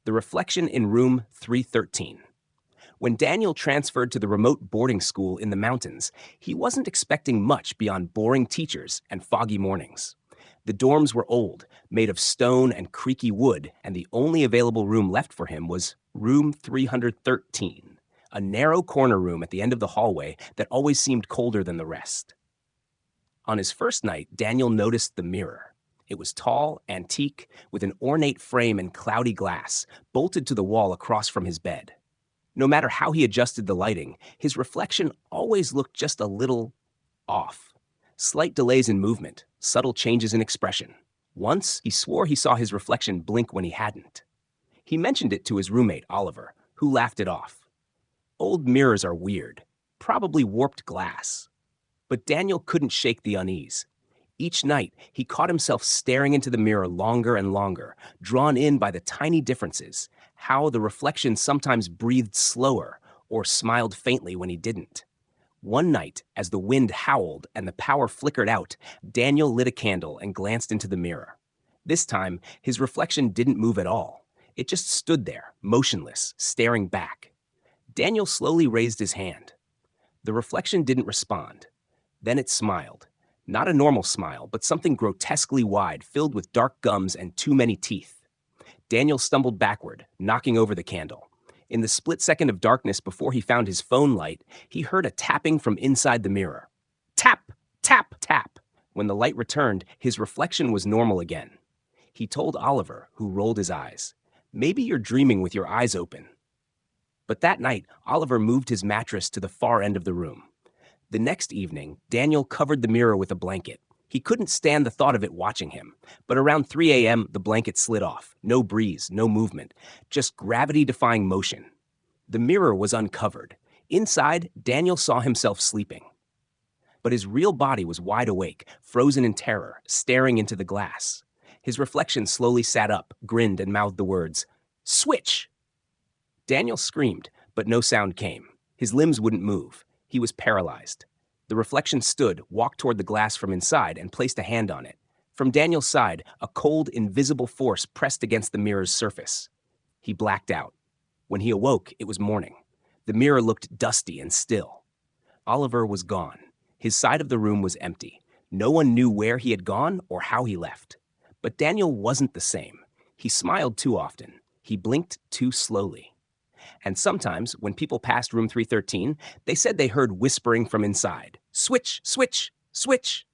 The reflection in room 313. When Daniel transferred to the remote boarding school in the mountains, he wasn't expecting much beyond boring teachers and foggy mornings. The dorms were old, made of stone and creaky wood, and the only available room left for him was room 313, a narrow corner room at the end of the hallway that always seemed colder than the rest. On his first night, Daniel noticed the mirror. It was tall, antique, with an ornate frame and cloudy glass, bolted to the wall across from his bed. No matter how he adjusted the lighting, his reflection always looked just a little off. Slight delays in movement, subtle changes in expression. Once, he swore he saw his reflection blink when he hadn't. He mentioned it to his roommate, Oliver, who laughed it off. Old mirrors are weird, probably warped glass. But Daniel couldn't shake the unease. Each night, he caught himself staring into the mirror longer and longer, drawn in by the tiny differences, how the reflection sometimes breathed slower or smiled faintly when he didn't. One night, as the wind howled and the power flickered out, Daniel lit a candle and glanced into the mirror. This time, his reflection didn't move at all. It just stood there, motionless, staring back. Daniel slowly raised his hand. The reflection didn't respond. Then it smiled. Not a normal smile, but something grotesquely wide, filled with dark gums and too many teeth. Daniel stumbled backward, knocking over the candle. In the split second of darkness before he found his phone light, he heard a tapping from inside the mirror. Tap, tap, tap. When the light returned, his reflection was normal again. He told Oliver, who rolled his eyes, "Maybe you're dreaming with your eyes open." But that night, Oliver moved his mattress to the far end of the room. The next evening, Daniel covered the mirror with a blanket. He couldn't stand the thought of it watching him, but around 3 a.m., the blanket slid off. No breeze, no movement, just gravity-defying motion. The mirror was uncovered. Inside, Daniel saw himself sleeping. But his real body was wide awake, frozen in terror, staring into the glass. His reflection slowly sat up, grinned, and mouthed the words, "Switch!" Daniel screamed, but no sound came. His limbs wouldn't move. He was paralyzed. The reflection stood, walked toward the glass from inside, and placed a hand on it. From Daniel's side, a cold, invisible force pressed against the mirror's surface. He blacked out. When he awoke, it was morning. The mirror looked dusty and still. Oliver was gone. His side of the room was empty. No one knew where he had gone or how he left. But Daniel wasn't the same. He smiled too often. He blinked too slowly. And sometimes, when people passed room 313, they said they heard whispering from inside. "Switch, switch, switch."